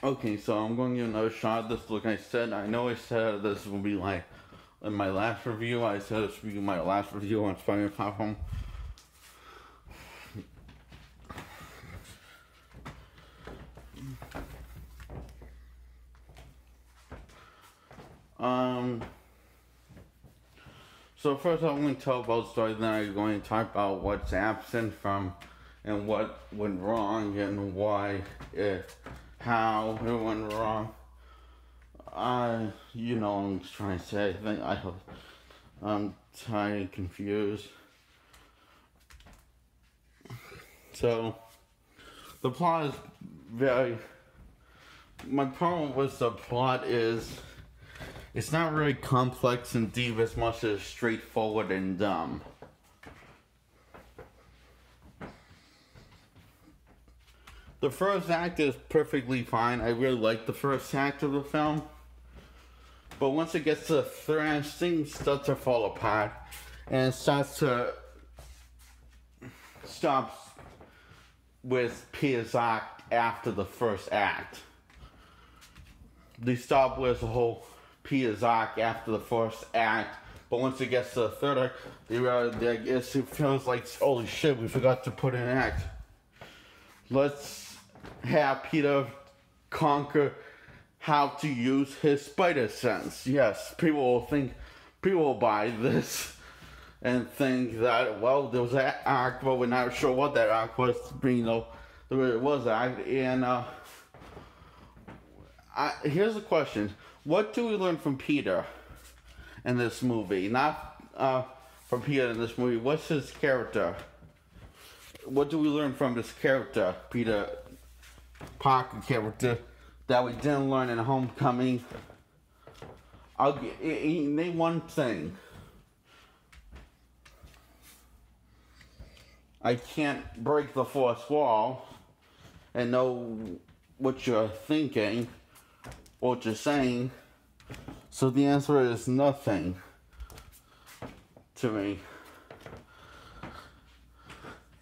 Okay, so I'm going to give another shot at this. Like I said, I know I said this will be like in my last review. I said this will be my last review on Spider-Man Far Home. Um. So first, I'm going to tell about the story. Then I'm going to talk about what's absent from, and what went wrong, and why, how it went wrong. You know, I'm just trying to say. I think I'm kind of confused. So, the plot is very. My problem with the plot is it's not really complex and deep as much as straightforward and dumb. The first act is perfectly fine. I really like the first act of the film. But once it gets to the third act, things start to fall apart. And it starts to stop with Peter's act after the first act. They stop with the whole Peter's arc after the first act, but once it gets to the third act, it feels like, holy shit, we forgot to put in an act. Let's have Peter conquer how to use his spider sense. Yes, people will buy this and think that, well, there was that arc, but we're not sure what that arc was, you know, it was act, and, here's the question. What do we learn from Peter in this movie? Not from Peter in this movie. What's his character? What do we learn from this character, Peter Parker character, that we didn't learn in Homecoming? Name one thing. I can't break the fourth wall and know what you're thinking, what you're saying. So the answer is nothing to me.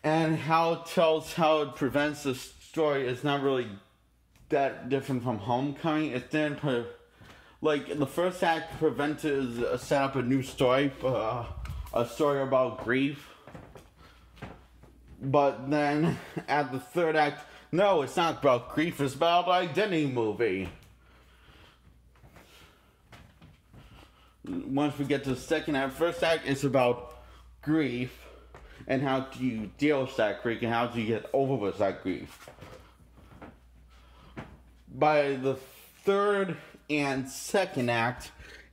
And how it prevents the story is not really that different from Homecoming. It didn't like the first act prevented set up a new story, a story about grief. But then at the third act, no, it's not about grief. It's about identity movie. Once we get to the second act, first act is about grief and how do you deal with that grief and how do you get over with that grief. By the third and second act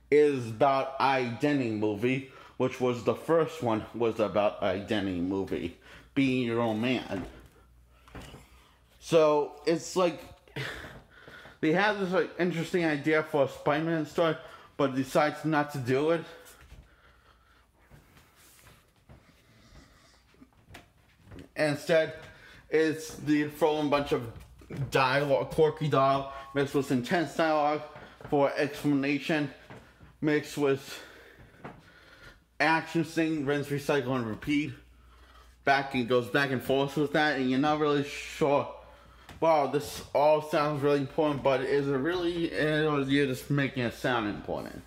is about identity movie, which was the first one was about identity movie, being your own man. So it's like they have this like interesting idea for a Spider-Man story, but decides not to do it. And instead, it's the throwing a bunch of dialogue, quirky dialogue, mixed with intense dialogue for explanation, mixed with action scene, rinse, recycle, and repeat. Goes back and forth with that, and you're not really sure. Wow, this all sounds really important, but is it really, or you're just making it sound important?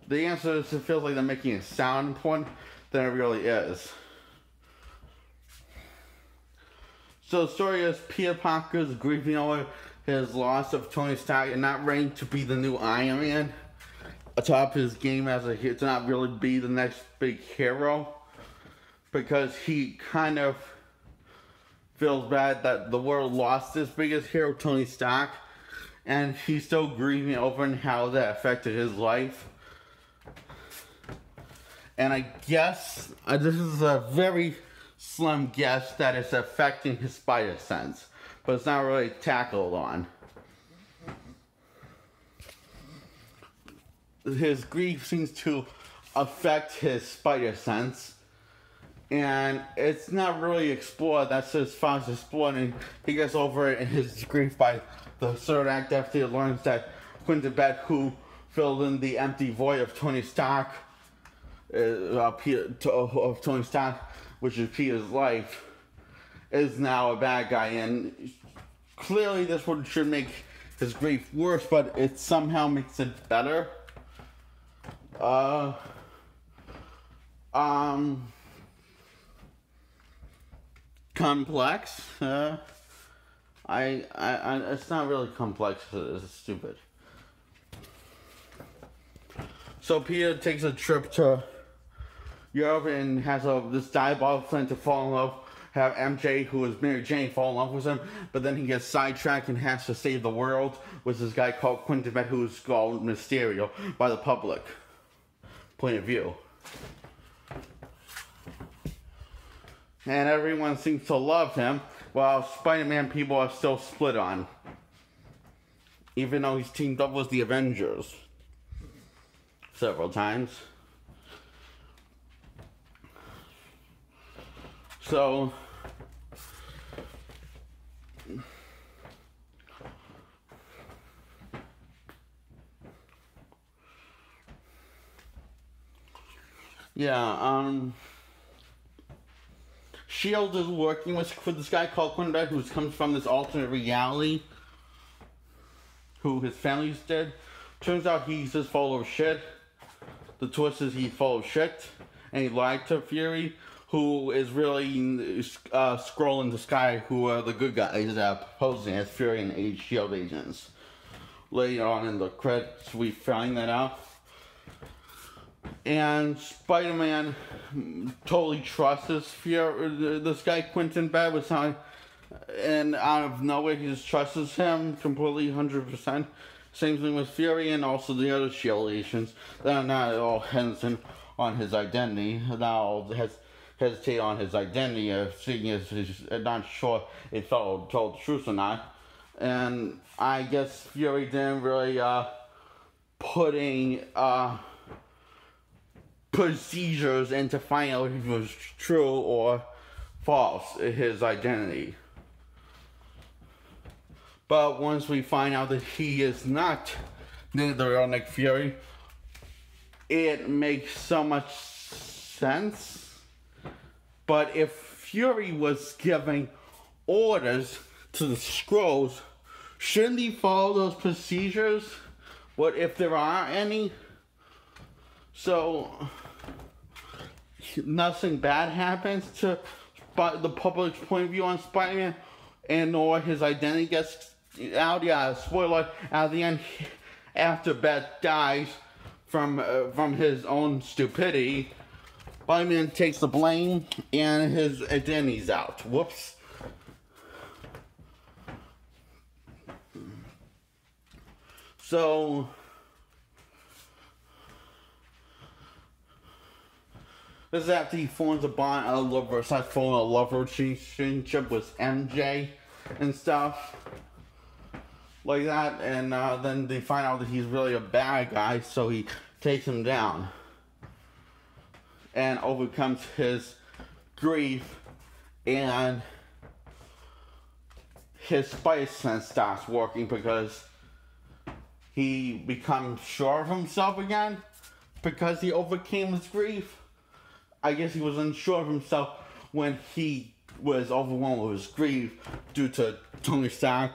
The answer is it feels like they're making it sound important than it really is. So the story is Peter Parker's grieving over his loss of Tony Stark and not ready to be the new Iron Man atop his game to not really be the next big hero, because he kind of feels bad that the world lost his biggest hero, Tony Stark, and he's still grieving over how that affected his life. And I guess this is a very slim guess that it's affecting his spider sense, but it's not really tackled on. His grief seems to affect his spider sense, and it's not really explored. That's as far as explored, and he gets over it in his grief by the third act after he learns that Quentin Beck, who filled in the empty void of Tony Stark, of Tony Stark, which is Peter's life, is now a bad guy, and clearly this should make his grief worse, but it somehow makes it better. Complex. It's not really complex. It's stupid. So Peter takes a trip to Europe and has this diabolical plan to fall in love, have MJ, who is Mary Jane, fall in love with him, but then he gets sidetracked and has to save the world with this guy called Quentin Beck, who's called Mysterio by the public point of view. And everyone seems to love him, while Spider-Man people are still split on. Even though he's teamed up with the Avengers several times. So, yeah, SHIELD is working with this guy called Quentin Beck, who comes from this alternate reality, who his family's dead. Turns out he's just full of shit. The twist is he's full of shit, and he lied to Fury, who is really Skrull in the sky, who are the good guys that are posing as Fury and SHIELD agents. Later on in the credits, we find that out. And Spider-Man totally trusts this guy Quentin Beck with time, and out of nowhere he just trusts him completely 100%. Same thing with Fury and also the other SHIELD agents that are not at all hesitant on his identity. Now hesitate on his identity, seeing as he's not sure if told the truth or not. And I guess Fury didn't really putting procedures into finding out if it was true or false, his identity. But once we find out that he is not the real Nick Fury, it makes so much sense. But if Fury was giving orders to the Skrulls, shouldn't he follow those procedures? What if there are any? So nothing bad happens to the public's point of view on Spider-Man, and or his identity gets out. Yeah, spoiler, at the end, after Beth dies from his own stupidity, Spider-Man takes the blame and his identity's out. Whoops. So this is after he forms a bond, starts forming a love relationship with MJ and stuff like that, and then they find out that he's really a bad guy, so he takes him down and overcomes his grief, and his spider sense starts working because he becomes sure of himself again because he overcame his grief. I guess he was unsure of himself when he was overwhelmed with his grief due to Tony Stark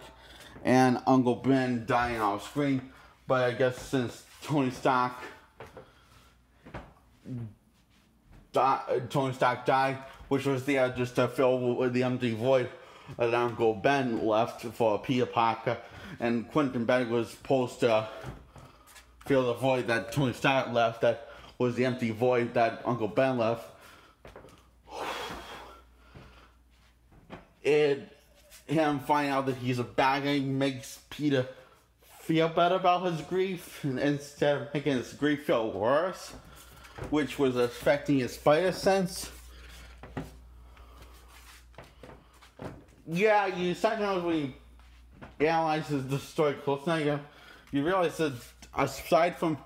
and Uncle Ben dying off screen. But I guess since Tony Stark died, which was there just to fill the empty void that Uncle Ben left for Peter Parker, and Quentin Beck was supposed to fill the void that Tony Stark left, that was the empty void that Uncle Ben left. Him finding out that he's a bad guy makes Peter feel better about his grief, and instead of making his grief feel worse, which was affecting his spider sense. Yeah, you start to know when you analyze the story close now, you realize that aside from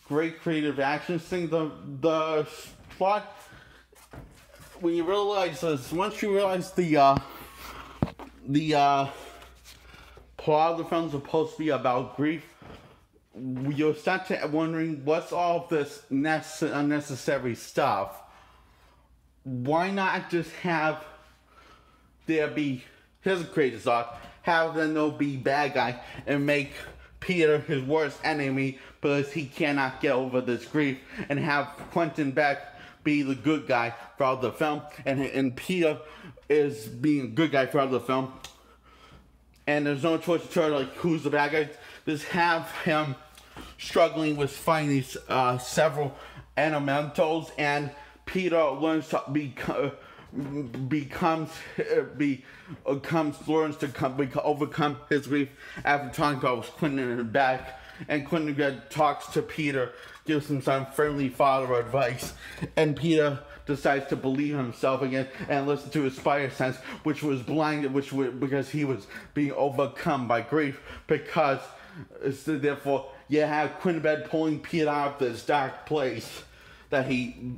great creative actions thing, the plot, when you realize this, once you realize the plot of the film is supposed to be about grief, you'll start to wondering what's all of this unnecessary stuff. Why not just have there be Here's a crazy thought. Have Renault be bad guy and make Peter his worst enemy because he cannot get over this grief, and have Quentin Beck be the good guy throughout the film, and Peter is being a good guy throughout the film, and there's no choice to turn like who's the bad guy. Just have him struggling with fighting these several elementals, and Peter learns to overcome his grief after talking about Quentin and Beck, and Quentin talks to Peter, gives him some friendly father advice, and Peter decides to believe himself again and listen to his spider sense, which was blinded, because he was being overcome by grief. Because therefore, you have Quentin Beck pulling Peter out of this dark place that he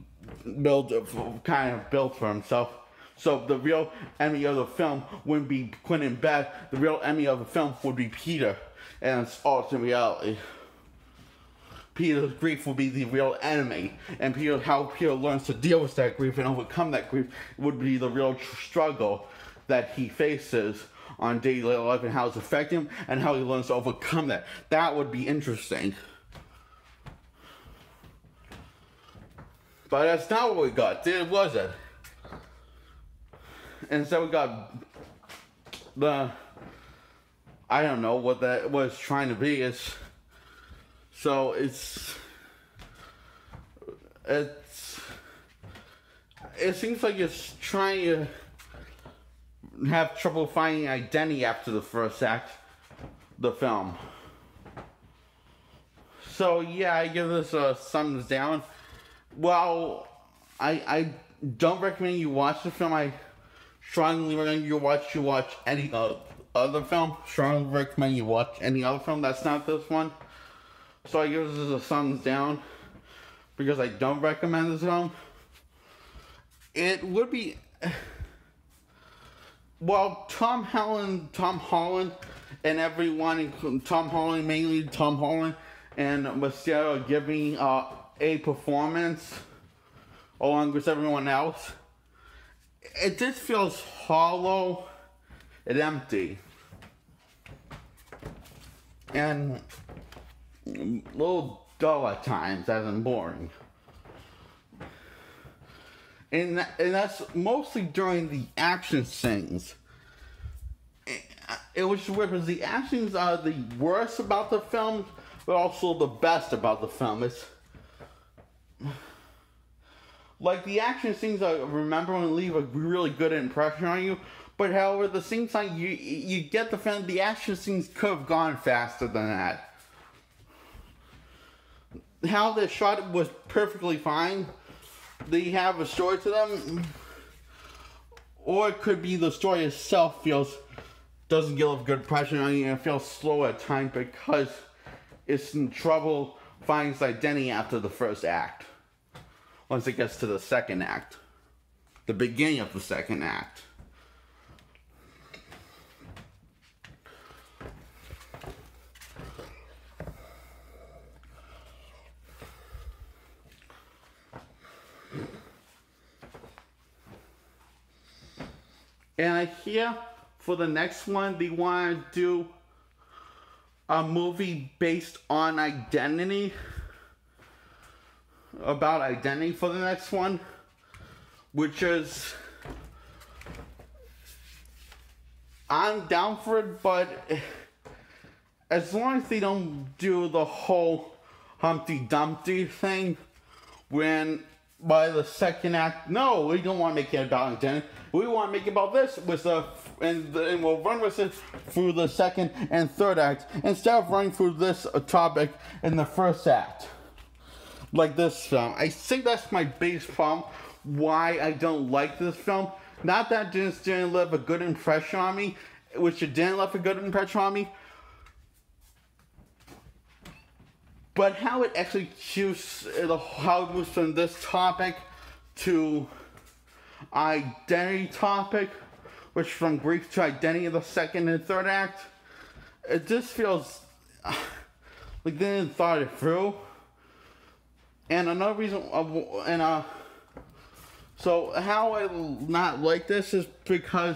built for himself. So the real enemy of the film wouldn't be Quentin Beck. The real enemy of the film would be Peter, and it's alternate reality. Peter's grief will be the real enemy, and how Peter learns to deal with that grief and overcome that grief would be the real struggle that he faces on daily life, and how it's affecting him, and how he learns to overcome that. That would be interesting. But that's not what we got, was it? Instead we got I don't know what that was trying to be. It seems like it's trying to have trouble finding identity after the first act, the film. So yeah, I give this a thumbs down. Well, I don't recommend you watch the film. I strongly recommend you watch any other film. Strongly recommend you watch any other film that's not this one. So I give this a thumbs down because I don't recommend this film. It would be, well, Tom Holland, and everyone, including Tom Holland, mainly Tom Holland and Mysterio, giving a performance along with everyone else. It just feels hollow and empty, and a little dull at times, as in boring. And that's mostly during the action scenes. It was weird because the actions are the worst about the film, but also the best about the film. It's like the action scenes I remember and leave a really good impression on you. But however, at the same time, you get the feeling the action scenes could have gone faster than that. How the shot was perfectly fine. They have a story to them, or it could be the story itself doesn't give a good impression on you and feels slow at times because it's in trouble finding its identity after the first act. Once it gets to the second act, the beginning of the second act. And I hear for the next one, they want to do a movie based on identity. About identity for the next one. Which is, I'm down for it, but as long as they don't do the whole Humpty Dumpty thing, when by the second act, no, we don't want to make it about identity. We want to make it about this and we'll run with it through the second and third act instead of running through this topic in the first act. Like this film. I think that's my biggest problem. Why I don't like this film. Not that it just didn't leave a good impression on me, which it didn't leave a good impression on me, but how it actually shifts, how it moves from this topic to identity topic, which from grief to identity in the second and third act, it just feels like they didn't thought it through. And another reason, so how I not like this is because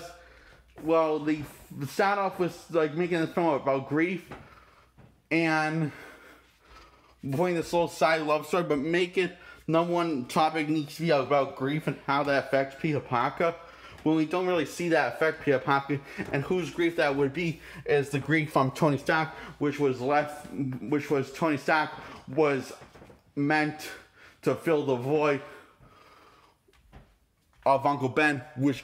well, the start off with like making a film about grief and putting this little side love story, but make it number one topic needs to be about grief and how that affects Peter Parker. When we don't really see that affect Peter Parker, and whose grief that would be is the grief from Tony Stark, which was Tony Stark was meant to fill the void of Uncle Ben, which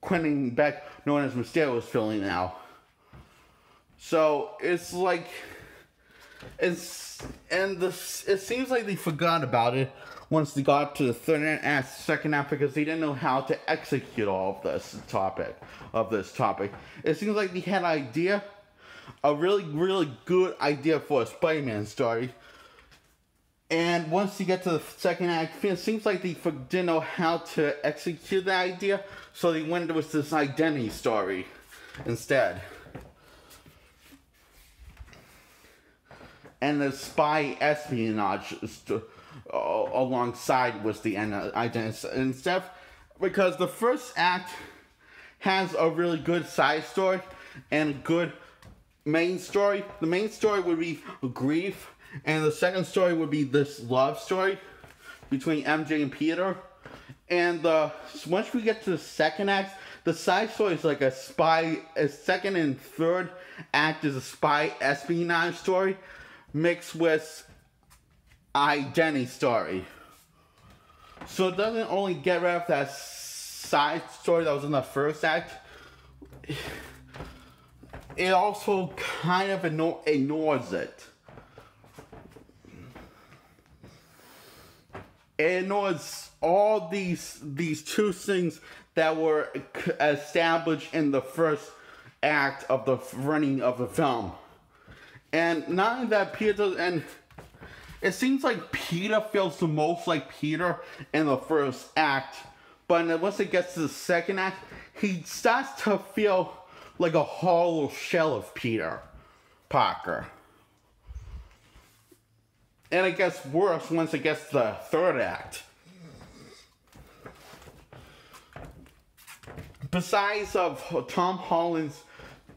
Quentin Beck, known as Mysterio, is filling now. So it's like it seems like they forgot about it once they got to the third act, second act, because they didn't know how to execute all of this topic. It seems like they had a really good idea for a Spider-Man story. And once you get to the second act, it seems like they didn't know how to execute the idea, so they went with this identity story instead. And the spy espionage alongside was the end identity and stuff, because the first act has a really good side story and a good main story. The main story would be grief, and the second story would be this love story between MJ and Peter. And once we get to the second act, the side story is like a second and third act is a spy espionage story mixed with identity story. So it doesn't only get rid of that side story that was in the first act, it also kind of ignores it. It ignores all these two things that were established in the first act of the running of the film. And not only that, and it seems like Peter feels the most like Peter in the first act, but once it gets to the second act, he starts to feel like a hollow shell of Peter Parker. And it gets worse once it gets to the third act. Besides of Tom Holland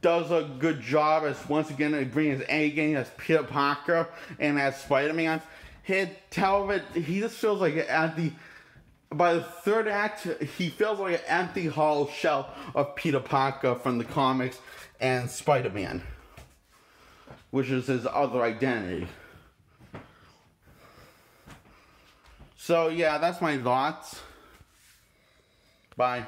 does a good job as once again bringing his A game as Peter Parker and as Spider-Man, he just feels like by the third act, he feels like an empty hollow shell of Peter Parker from the comics and Spider-Man, which is his other identity. So yeah, that's my thoughts. Bye.